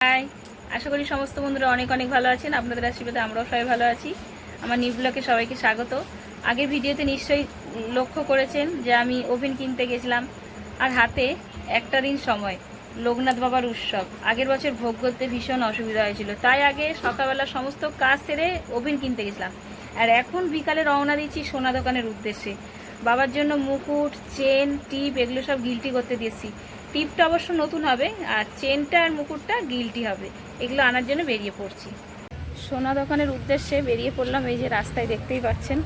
High, আশা করি সমস্ত বন্ধুরা অনেক অনেক ভালো আছেন। আপনাদের আশীর্বাদে আমরাও সবাই ভালো আছি। আমার নিউ ব্লগে সবাইকে স্বাগত। আগের ভিডিওতে নিশ্চয়ই লক্ষ্য করেছেন যে আমি ওভেন কিনতে গেছিলাম, আর হাতে একটা দিন সময়, লোকনাথ বাবার উৎসব। আগের বছর ভোগ করতে ভীষণ অসুবিধা হয়েছিল, তাই আগে সকালবেলা সমস্ত কাজ সেরে ওভেন কিনতে গেছিলাম। আর এখন বিকালে রওনা দিচ্ছি সোনা দোকানের উদ্দেশ্যে। বাবার জন্য মুকুট, চেন, টিপ এগুলো সব গিলটি করতে দিয়েছি। টিপটা অবশ্য নতুন হবে, আর চেনটা আর মুকুটটা গিলটি হবে। এগুলো আনার জন্য বেরিয়ে পড়ছি। সোনা দোকানের উদ্দেশ্যে বেরিয়ে পড়লাম। এই যে রাস্তায় দেখতেই পাচ্ছেন।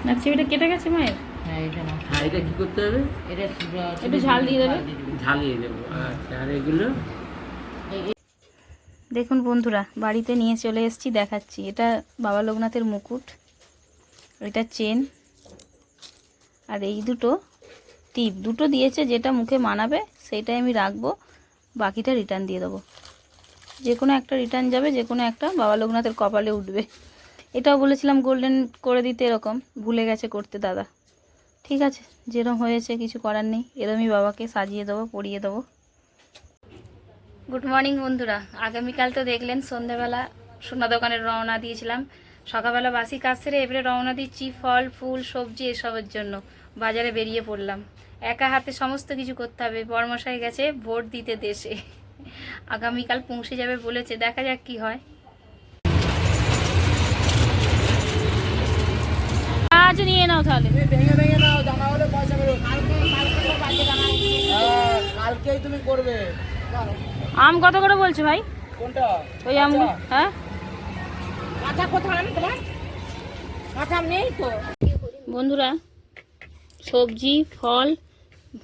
না, চিবিটা কেটে গেছে মায়ের। এটা কি করতে হবে? একটু ঝাল দিয়ে দেবে। ঝালিয়ে দেবো। আচ্ছা, আর এগুলো দেখুন বন্ধুরা, বাড়িতে নিয়ে চলে এসেছি, দেখাচ্ছি। এটা বাবা লোকনাথের মুকুট, এটা চেন, আর এই দুটো টিপ। দুটো দিয়েছে, যেটা মুখে মানাবে সেইটাই আমি রাখবো, বাকিটা রিটার্ন দিয়ে দেবো। যে কোনো একটা রিটার্ন যাবে, যে কোনো একটা বাবা লোকনাথের কপালে উঠবে। এটাও বলেছিলাম গোল্ডেন করে দিতে, এরকম ভুলে গেছে করতে দাদা। ঠিক আছে, যেরকম হয়েছে কিছু করার নেই, এরমই বাবাকে সাজিয়ে দেবো, পরিয়ে দেবো। গুড মর্নিং বন্ধুরা। আগামীকাল তো দেখলেন সন্ধ্যাবেলা সোনা দোকানের রওনা দিয়েছিলাম। সকালবেলা বাসি কাজ সেরে এবারে রওনা দিচ্ছি ফল ফুল সবজি এসবের জন্য। বাজারে বেরিয়ে পড়লাম। একা হাতে সমস্ত কিছু করতে হবে। বড়মশাই গেছে ভোট দিতে দেশে, আগামীকাল পৌঁছে যাবে বলেছে, দেখা যাক কি হয়। আজ নিয়ে নাও তাহলে। ভেঙে ভেঙে নাও, জামা হলে পয়সা বেরো। কালকেই তুমি করবে। আম কত করে বলছো ভাই? কোনটা? ওই আম। হ্যাঁ, কাঁচা কোথায় আমি তোমার কাঁচা নেই তো। বন্ধুরা, সবজি ফল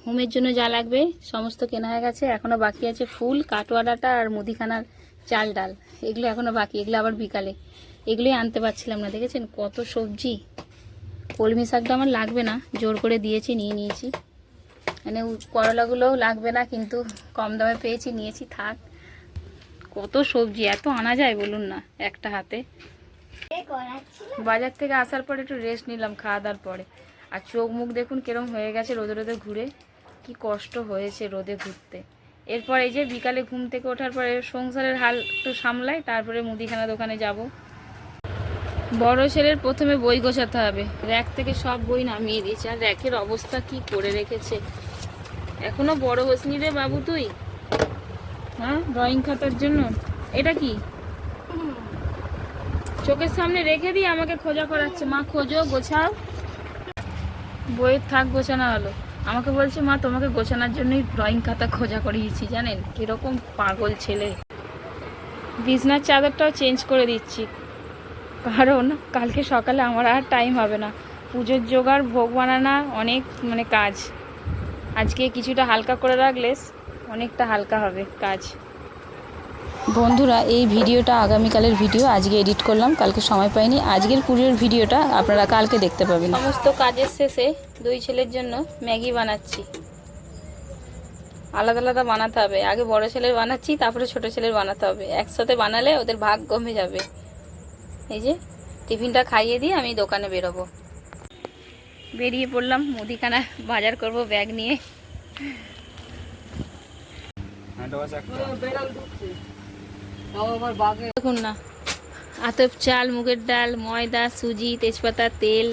হোমের জন্য যা লাগবে সমস্ত কেনা হয়ে গেছে। এখনও বাকি আছে ফুল, কাটোয়া ডাঁটা আর মুদিখানার চাল ডাল। এগুলো এখনও বাকি, এগুলো আবার বিকালে। এগুলোই আনতে পারছিলাম না, দেখেছেন কত সবজি। কলমি শাকটা আমার লাগবে না, জোর করে দিয়েছি, নিয়ে নিয়েছি। মানে করলাগুলোও লাগবে না, কিন্তু কম দামে পেয়েছি, নিয়েছি, থাক। কত সবজি, এত আনা যায় বলুন না একটা হাতে। বাজার থেকে আসার পরে একটু রেস্ট নিলাম খাওয়া দাওয়ার পরে। আর চোখ মুখ দেখুন কিরম হয়ে গেছে রোদে রোদে ঘুরে। কি কষ্ট হয়েছে রোদে ঘুরতে। এরপর এই যে বিকালে ঘুম থেকে ওঠার পরে সংসারের হাল একটু সামলাই, তারপরে মুদিখানা দোকানে যাব। বড় ছেলের প্রথমে বই গোছাতে হবে। র্যাক থেকে সব বই নামিয়ে দিয়েছে, আর র্যাকের অবস্থা কি করে রেখেছে। এখনো বড় হোসনি রে বাবু তুই। হ্যাঁ, ড্রয়িং খাতার জন্য। এটা কি চোখের সামনে রেখে দিয়ে আমাকে খোঁজা করাচ্ছে, মা খোঁজো গোছাও। বইয়ের থাক গোছানো হলো, আমাকে বলছে মা তোমাকে গোছানোর জন্যই ড্রয়িং খাতা খোঁজা করিয়েছি। জানেন কিরকম পাগল ছেলে। বিছনার চাদরটাও চেঞ্জ করে দিচ্ছি, কারণ কালকে সকালে আমার আর টাইম হবে না। পুজোর জোগাড়, ভোগ বানানো, অনেক কাজ। আজকে কিছুটা হালকা করে রাখলে অনেকটা হালকা হবে কাজ। বন্ধুরা, এই ভিডিওটা আগামীকালের ভিডিও, আজকে এডিট করলাম, কালকে সময় পাইনি। আজকের পুজোর ভিডিওটা আপনারা কালকে দেখতে পাবেন। সমস্ত কাজের শেষে দুই ছেলের জন্য ম্যাগি বানাচ্ছি। আলাদা আলাদা বানাতে হবে, আগে বড় ছেলের বানাচ্ছি, তারপরে ছোট ছেলের বানাতে হবে। একসাথে বানালে ওদের ভাগ কমে যাবে। এই যে টিফিনটা খাইয়ে দিয়ে আমি দোকানে বেরোবো। বেরিয়ে পড়লাম, মুদিখানা বাজার করব ব্যাগ নিয়ে। দেখুন না, আতপ চাল, মুগের ডাল, ময়দা, সুজি, তেজপাতা, তেল,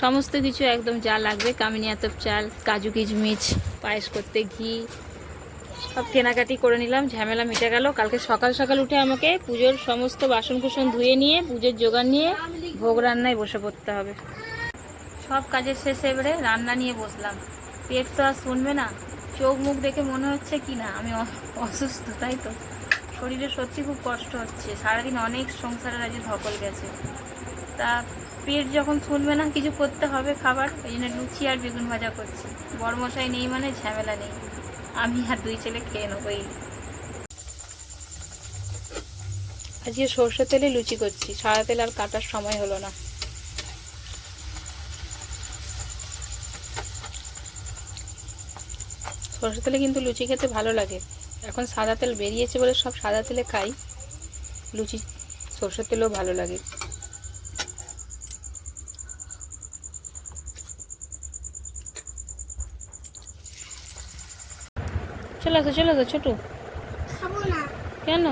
সমস্ত কিছু একদম যা লাগবে। কামিনী আতপ চাল, কাজু কিশমিশ, পায়েস করতে ঘি, সব কেনাকাটি করে নিলাম। ঝামেলা মিটে গেল। কালকে সকাল সকাল উঠে আমাকে পুজোর সমস্ত বাসন কুসন ধুয়ে নিয়ে পুজোর জোগাড় নিয়ে ভোগ রান্নায় বসে পড়তে হবে। সব কাজের শেষে এবারে রান্না নিয়ে বসলাম। পেট তো আর শুনবে না। চোখ মুখ দেখে মনে হচ্ছে কি না আমি অসুস্থ, তাই তো। শরীরে সত্যি খুব কষ্ট হচ্ছে, সারাদিন অনেক সংসারের আজ ধকল গেছে। তা পেট যখন শুনবে না, কিছু করতে হবে খাবার। ওই জন্য লুচি আর বেগুন ভাজা করছি। বড়মশাই নেই মানে ঝামেলা নেই, আমি আর দুই ছেলে খেয়ে নেবই। আজকে সর্ষে তেলে লুচি করছি, সাদা তেল আর কাটার সময় হলো না। সরষে তেলে কিন্তু লুচি খেতে ভালো লাগে। এখন সাদা তেল বেরিয়েছে বলে সব সাদা তেলে খাই। লুচি সরষের তেলেও ভালো লাগে। চলে আসো ছোটু। কেন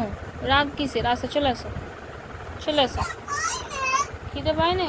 রাগ কিসের? আসো চলে আসো খিদে পায় না।